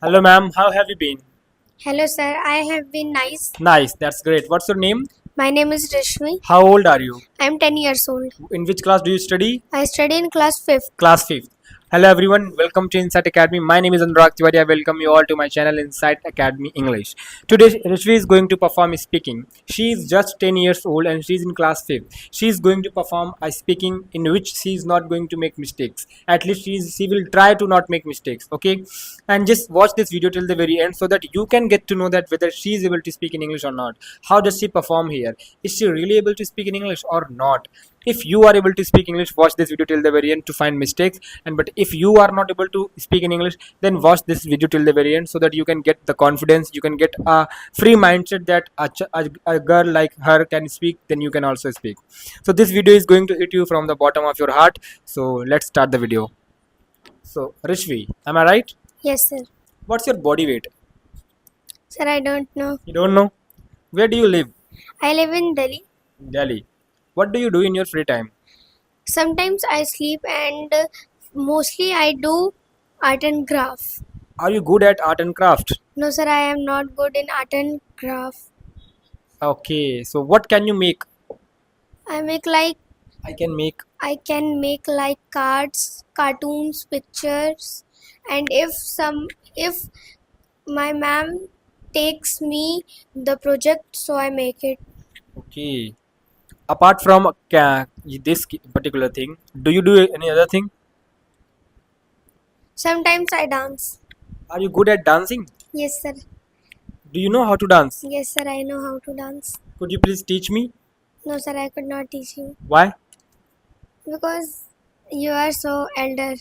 Hello, ma'am. How have you been? Hello, sir. I have been nice. Nice. That's great. What's your name? My name is Rishmi. How old are you? I am 10 years old. In which class do you study? I study in class 5th. Class 5th. Hello, everyone. Welcome to Insight Academy. My name is Anurag Tiwari. I welcome you all to my channel Insight Academy English. Today, Rishvi is going to perform speaking. She is just 10 years old and she is in class 5th. She is going to perform a speaking in which she is not going to make mistakes. At least she will try to not make mistakes. Okay. And just watch this video till the very end so that you can get to know that whether she is able to speak in English or not. How does she perform here? Is she really able to speak in English or not? If you are able to speak English, watch this video till the very end to find mistakes. And but if you are not able to speak in English, then watch this video till the very end so that you can get the confidence, you can get a free mindset that a girl like her can speak, then you can also speak. So this video is going to hit you from the bottom of your heart. So let's start the video. So Rishvi, am I right? Yes, sir. What's your body weight? Sir, I don't know. You don't know? Where do you live? I live in Delhi. Delhi. What do you do in your free time? Sometimes I sleep and mostly I do art and craft. Are you good at art and craft? No, sir, I am not good in art and craft. Okay, so what can you make? I make like I can make. I can make like cards, cartoons, pictures, and if my ma'am takes me the project, so I make it. Okay. Apart from this particular thing, do you do any other thing? Sometimes I dance. Are you good at dancing? Yes, sir. Do you know how to dance? Yes, sir, I know how to dance. Could you please teach me? No, sir, I could not teach you Why? because you are so elder.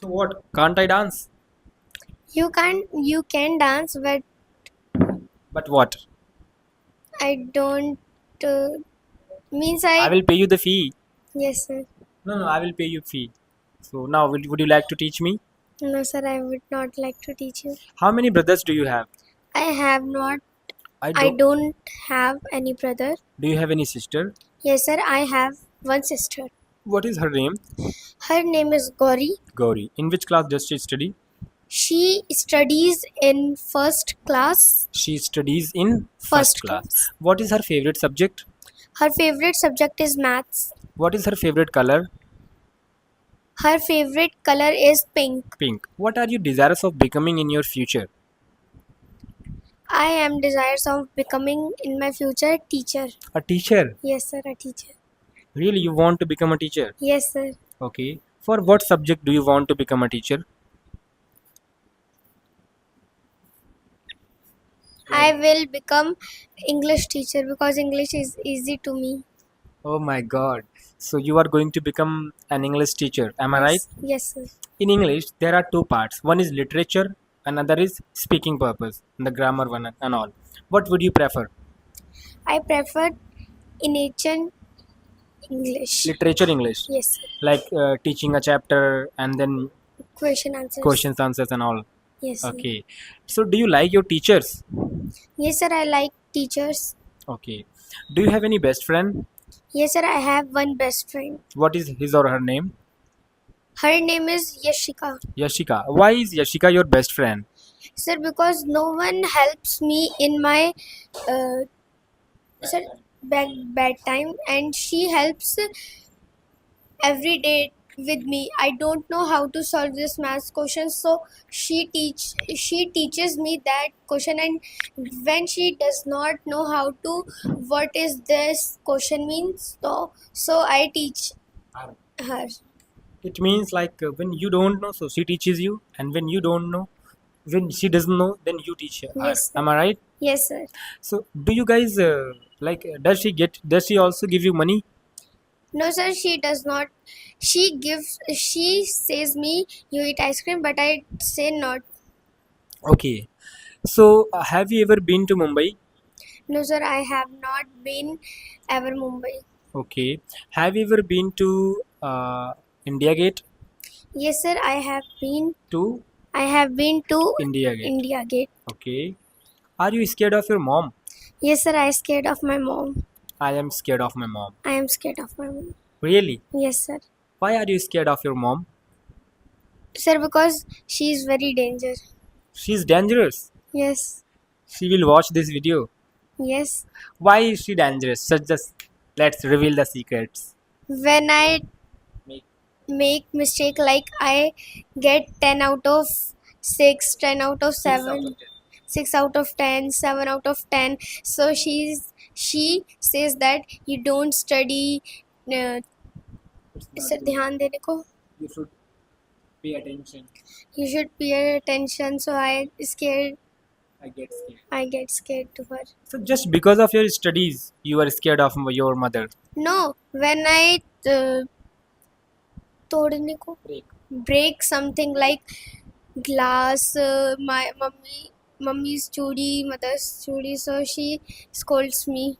So what? Can't I dance? You can dance, but But what? I don't. Means I I. will pay you the fee. Yes, sir. No, I will pay you fee. So now, would you like to teach me? No, sir, I would not like to teach you. How many brothers do you have? I have not. I I don't. don't have any brother. Do you have any sister? Yes, sir, I have one sister. What is her name? Her name is Gauri. Gauri. In which class does she study? She studies in first class. She studies in First class. class. What is her favorite subject? Her favorite subject is maths. What is her favorite color? Her favorite color is pink. Pink. What are you desirous of becoming in your future? I am desirous of becoming in my future teacher. A teacher. Yes, sir, a teacher. Really, you want to become a teacher? Yes, sir. Okay. For what subject do you want to become a teacher? I will become English teacher because English is easy to me. Oh my God. So you are going to become an English teacher. Am I right? Yes, sir. In English, there are two parts. One is literature, another is speaking purpose, the grammar one and all. What would you prefer? I prefer in ancient English. Literature English, Yes, sir. like teaching a chapter and then Question answers. questions, answers, and all. Yes, sir. Okay. So do you like your teachers? Yes, sir. I like teachers. Okay. Do you have any best friend? Yes, sir. I have one best friend. What is his or her name? Her name is Yashika. Yashika. Why is Yashika your best friend? Sir, because no one helps me in my uh, sir, bad time, and she helps every day with me. I don't know how to solve this maths question, so she teaches me that question, and when she does not know how to what is this question means, so I teach her. It means like when you don't know, so she teaches you, and when you don't know, when she doesn't know, then you teach her. Yes, sir. Am I right? Yes, sir. So do you guys does she also give you money? No, sir, she does not. She says me you eat ice cream, but I say not. Okay. So have you ever been to Mumbai? No, sir, I have not been ever Mumbai. Okay. Have you ever been to India Gate? Yes, sir, I have been. To I have been to India Gate. India Gate. Okay. Are you scared of your mom? Yes, sir, I scared of my mom. I am scared of my mom. I am scared of my mom. Really? Yes, sir. Why are you scared of your mom? Sir, because she is very dangerous. She's dangerous. Yes. She will watch this video. Yes. Why is she dangerous? So just let's reveal the secrets. When I Make make mistake, like I get 10 out of 6, 10 out of 7, 6 out of 10, 7 out of 10. So she says that you don't study, uh, sir, ध्यान देने को, You should pay attention. you should pay attention. So I get scared. I get scared to her. So just because of your studies, you are scared of your mother. No, when I तोड़ने को break something like glass, my mummy's chudi, mother's chudi, so she scolds me.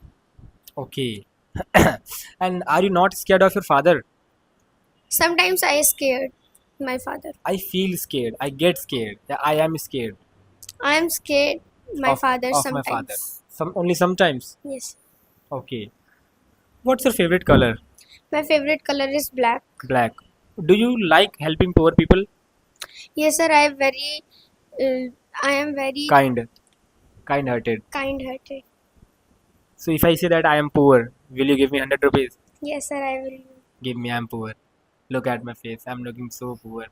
Okay. And are you not scared of your father? Sometimes I scared my father. I feel scared. I get scared. Yeah, I am scared I am scared my of, father of sometimes. my father. Only sometimes. Yes. Okay. What's your favorite color? My favorite color is black. Black. Do you like helping poor people? Yes, sir. I am very Kind-hearted. kind-hearted. So if I say that I am poor, will you give me 100 rupees? Yes, sir. I will. Give me, I'm poor. Look at my face. I'm looking so poor.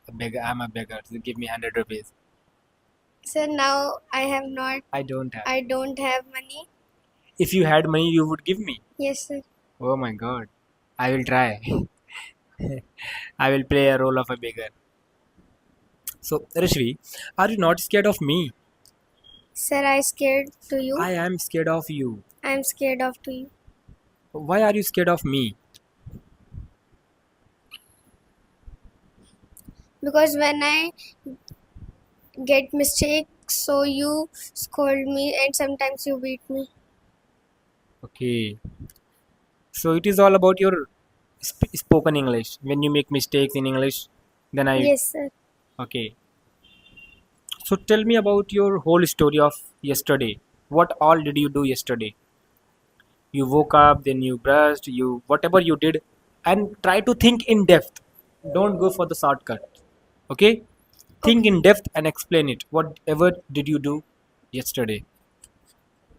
A beggar. I'm a beggar. So give me 100 rupees. Sir, now I have not. I don't have. I don't have money. If you had money, you would give me. Yes, sir. Oh my god. I will try. I will play a role of a beggar. So, Rishvi, are you not scared of me? Sir, I scared to you. I am scared of you. I am scared of to you. Why are you scared of me? Because when I get mistakes, so you scold me and sometimes you beat me. Okay. So it is all about your spoken English. When you make mistakes in English, then I. Yes, sir. Okay. So tell me about your whole story of yesterday. What all did you do yesterday? You woke up, then you brushed, you whatever you did, and try to think in depth. Don't go for the shortcut. Okay? Think in depth and explain it. Whatever did you do yesterday?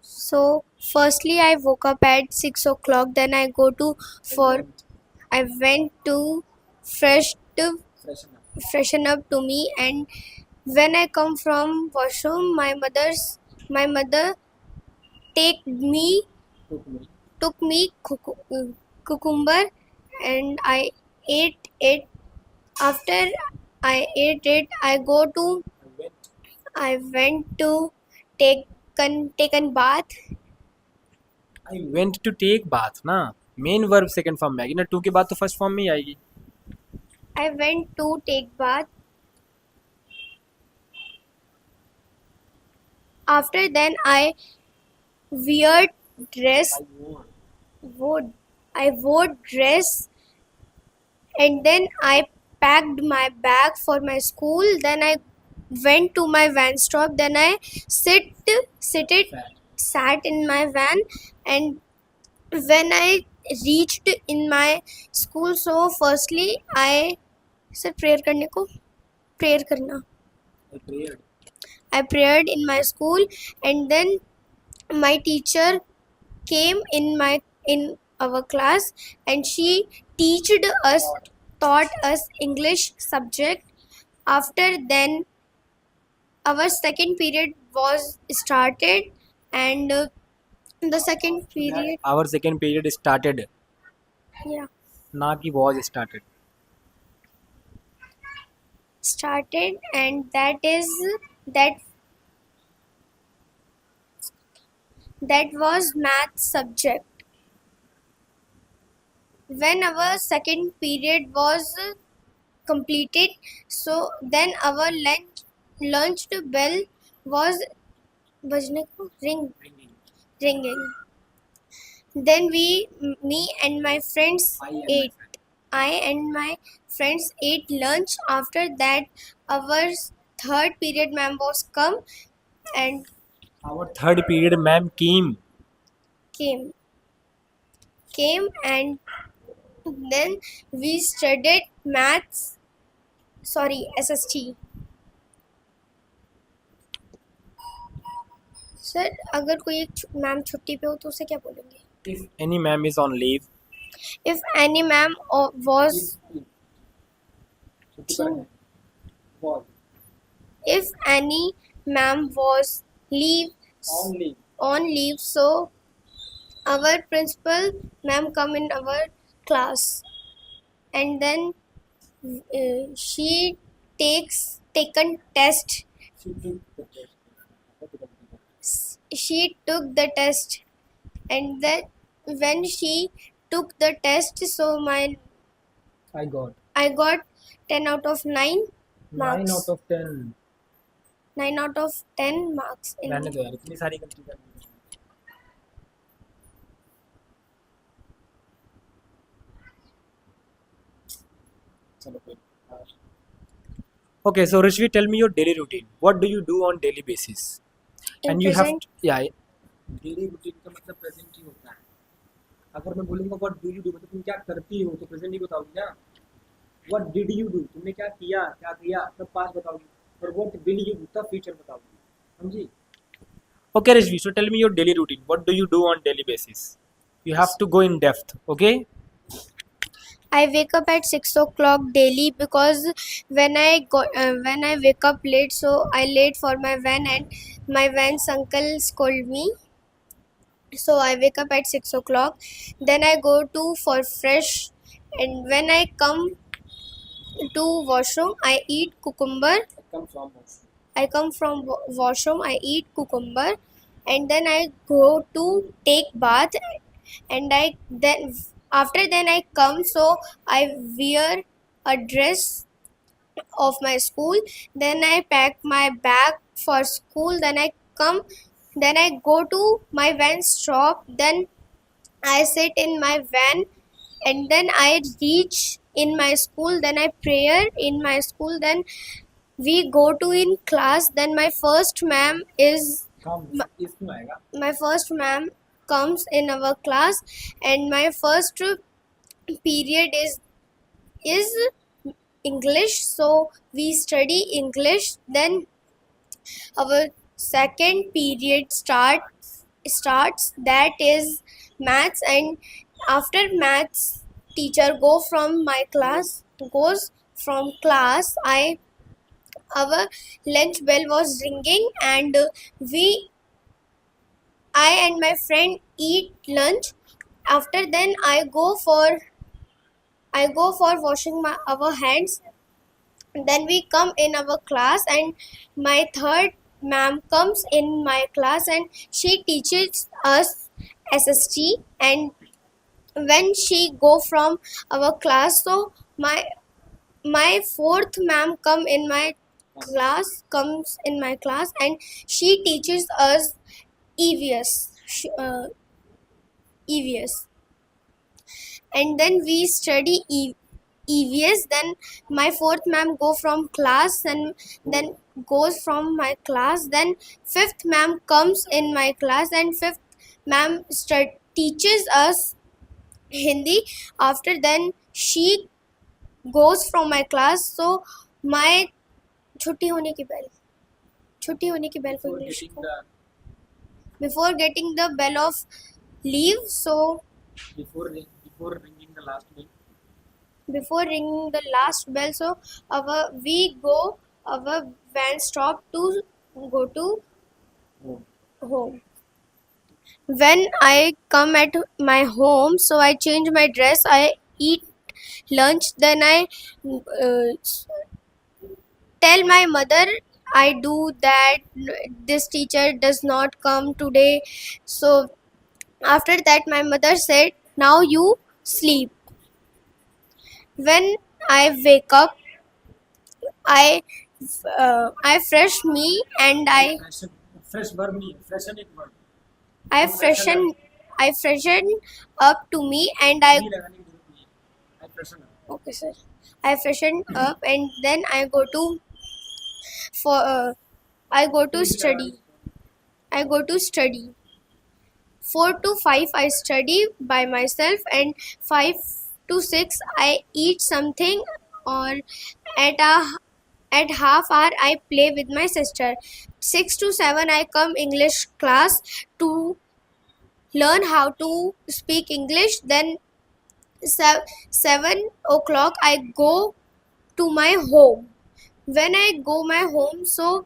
So, firstly, I woke up at 6 o'clock. Then I go to for. I went to fresh to freshen up to me, and when I come from washroom, my mother took me cucumber, and I ate it. After I ate it, I went to taken bath. I went to take bath ना main verb second form में आएगी ना to के बाद तो first form में ही आएगी. I went to take bath. After then, I wear dress. I wore dress, and then I packed my bag for my school. Then I went to my van stop. Then I sat in my van, and when I reached in my school, so firstly I said prayer करने को prayer करना. I prayed in my school, and then my teacher came in our class, and she taught us English subject. After then, our second period was started, and the second period, Our second period started. yeah, ना कि was started. started, and that was math subject. When our second period was completed, so then our lunch bell was बजने को ringing. Then me and my friends ate. I and my friends ate lunch. After that, our third period ma'am was and Our third period ma'am came. came and then we studied maths. Sorry, SST. Sir अगर कोई एक ma'am छुट्टी पे हो तो उसे क्या बोलेंगे? If any ma'am is on leave, If any ma'am was if any ma'am was on leave, so our principal ma'am come in our class, and then she taken test. She took the test, and then when she took the test, so I got I got 10 out of 9 marks. 9 out of 10. 9 out of 10 marks in रहने दो यार, इतनी सारी गलती करनी है। चलो कोई नहीं। Okay, so Rishvi, tell me your daily routine. What do you do on daily basis? in And you have present. Daily routine का मतलब प्रेजेंट ही होता है। अगर मैं बोलूंगा व्हाट डू यू डू मतलब तुम क्या करती हो तो प्रेजेंट ही बताओगी ना। व्हाट डिड यू डू तुमने क्या किया तब पास्ट बताओगी, और व्हाट विल यू डू तब फ्यूचर बताओगी, समझी? Okay, Rishvi, so tell me your daily routine. What do you do on daily basis? You have to go in depth, okay? I wake up at 6 o'clock daily because when I wake up late, so I late for my van, and my van's uncle scold me. So I wake up at 6 o'clock. Then I go to for fresh, and when I come to washroom, I eat cucumber. I come from washroom. I eat cucumber, and then I go to take bath, and I then after then I come, so I wear a dress of my school. Then I pack my bag for school. Then I come. Then I go to my van stop. Then I sit in my van, and then I reach in my school. Then I prayer in my school. Then we go to in class. Then my first ma'am comes in our class, and my first period is English, so we study English. Then our second period starts, that is maths, and after maths teacher goes from class. Our lunch bell was ringing, and I and my friend eat lunch. After then I go for washing our hands. Then we come in our class, and my third ma'am comes in my class, and she teaches us SST. And when she go from our class, so my fourth ma'am comes in my class, and she teaches us EVS, and then we study EVS. Then my fourth ma'am go from class, and then goes from my class. Then fifth ma'am comes in my class, and fifth ma'am teaches us Hindi. After then she goes from my class. So my छुट्टी होने की bell for English को, before getting the bell of leave. So before ringing the last bell. Before ringing the last bell, so our van stop to go to home. When I come at my home, so I change my dress, I eat lunch. Then I tell my mother I do that this teacher does not come today. So after that my mother said, now you sleep. When I wake up, I fresh me, and I freshen up to me, and I okay sir, I freshen up, and then I go to study. 4 to 5 I study by myself, and 5 to 6 I eat something, or at At half hour I play with my sister. 6 to 7 I come English class to learn how to speak English. Then 7 o'clock I go to my home. When I go my home, so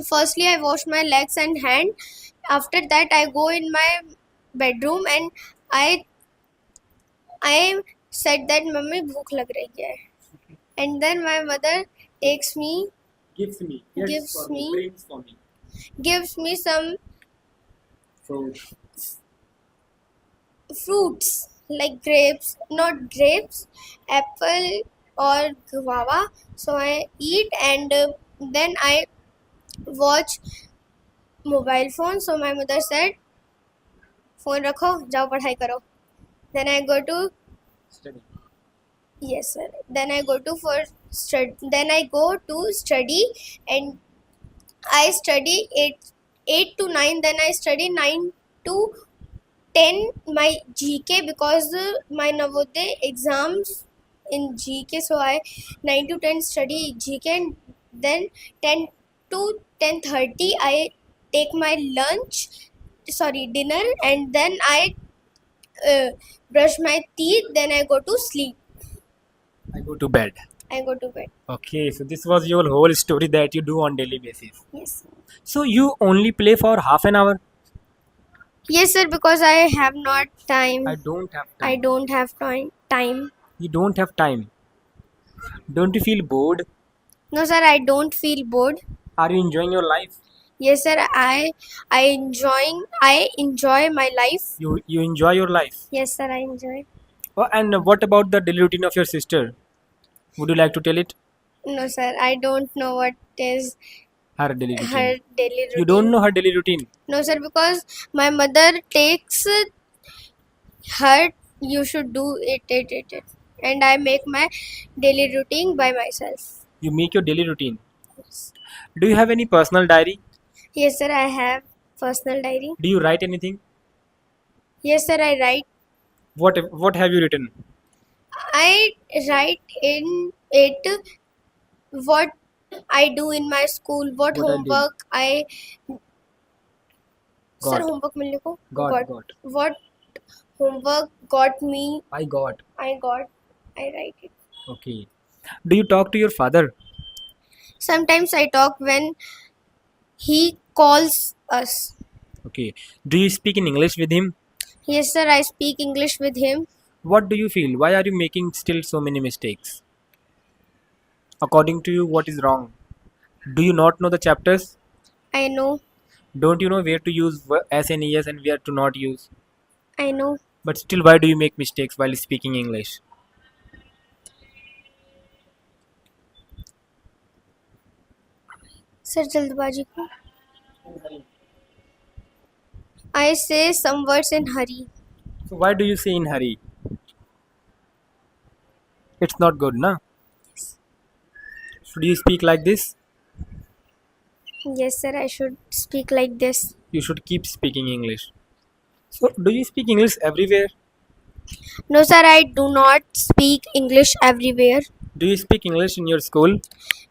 firstly I wash my legs and hand. After that I go in my bedroom and I said that mummy bhook lag rahi hai. And then my mother takes me Gives me. Gives for me. brings for me. gives me some fruits like grapes, not grapes, apple or guava. So I eat and then I watch mobile phone. So my mother said phone rakho, jao padhai karo. Then I go to Study. yes sir. Then I go to for study. Then I go to study and I study 8 to 9. Then I study 9 to 10 my GK because my Navodaya exams in GK. So I 9 to 10 study GK and then 10 to 10:30 I take my dinner, and then I brush my teeth. Then I go to sleep. I go to bed. I go to bed. Okay, so this was your whole story that you do on daily basis. Yes. So you only play for half an hour? Yes, sir. Because I have not time. I don't have time. I don't have time. You don't have time. Don't you feel bored? No, sir. I don't feel bored. Are you enjoying your life? Yes, sir. I enjoy my life. You enjoy your life. Yes, sir. I enjoy. Oh, and what about the daily routine of your sister? Would you like to tell it? No, sir. I don't know what is Her daily routine. her daily routine. You don't know her daily routine. No, sir. Because my mother takes her. You should do it, and I make my daily routine by myself. You make your daily routine. Do you have any personal diary? Yes, sir. I have personal diary. Do you write anything? Yes, sir. I write. What have you written? I write in it what I do in my school, what What I did. homework I Got. sir homework मिलने को Got. what homework got me I got. I write it. Okay. Do you talk to your father? Sometimes I talk when he calls us. Okay. Do you speak in English with him? Yes, sir. I speak English with him. What do you feel? Why are you making still so many mistakes? According to you, what is wrong? Do you not know the chapters? I know. Don't you know where to use S and ES and where to not use? I know. But still, why do you make mistakes while speaking English? Sir, जल्दबाजी को. I say some words in hurry. So why do you say in hurry? It's not good, na? Should you speak like this? Yes, sir. I should speak like this. You should keep speaking English. So, do you speak English everywhere? No, sir. I do not speak English everywhere. Do you speak English in your school?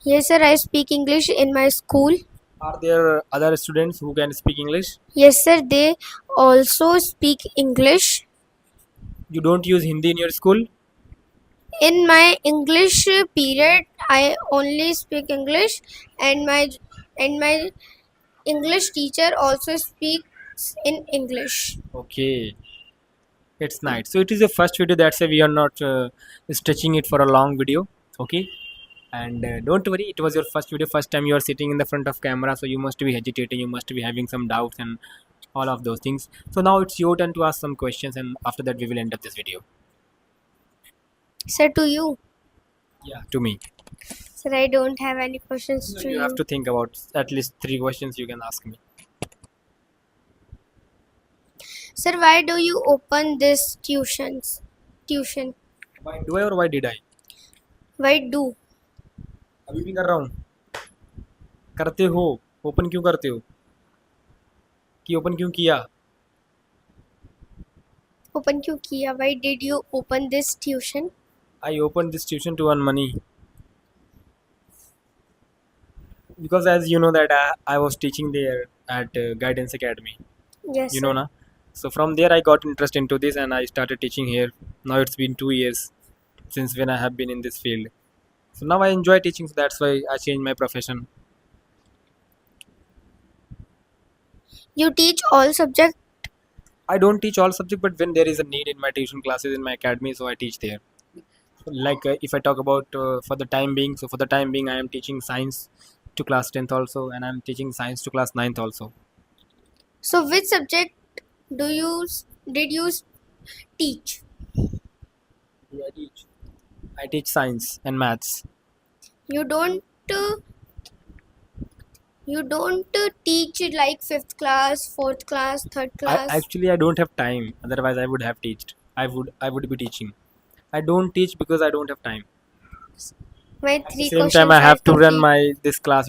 Yes, sir. I speak English in my school. Are there other students who can speak English? Yes, sir. They also speak English. You don't use Hindi in your school? In my English period, I only speak English, and my English teacher also speaks in English. Okay, it's nice. So it is the first video, that's why we are not stretching it for a long video. Okay, and don't worry, it was your first video, first time you are sitting in the front of camera, so you must be hesitating, you must be having some doubts and all of those things. So now it's your turn to ask some questions, and after that we will end up this video. Sir, to you. Yeah, to me. Sir, I don't have any questions No, to you have to think about at least 3 questions you can ask me. Sir, why do you open this tuition? Why do I or why did I? Why do? अभी भी कर रहा हूँ. करते हो. Open क्यों करते हो? कि ओपन क्यों किया? Open क्यों किया? Why did you open this tuition? I opened this tuition to earn money. because as you know that I was teaching there at Guidance Academy, Yes, you know sir. na. So from there I got interest into this and I started teaching here. Now it's been 2 years since when I have been in this field. So now I enjoy teaching, so that's why I changed my profession. You teach all subjects. I don't teach all subject, but when there is a need in my tuition classes in my academy, so I teach there. Like if I talk about for the time being, so for the time being I am teaching science to class 10th also, and I'm teaching science to class 9th also. So which subject do you did you teach? I teach science and maths. You don't uh, you don't teach it like fifth class, fourth class, third class. I don't have time, otherwise I would have taught. I would be teaching. I don't teach because I don't have time. My At the three same time I questions are have to run complete. my this class.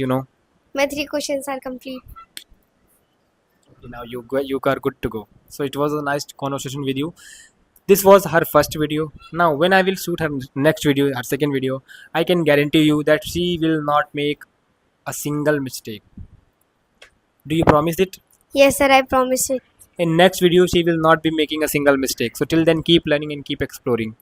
My three questions are complete. Now you are good to go. So it was a nice conversation with you. This was her first video. Now when I will shoot her next video, her second video, I can guarantee you that she will not make a single mistake. Do you promise it? Yes, sir. I promise it. In next video she will not be making a single mistake. So till then keep learning and keep exploring.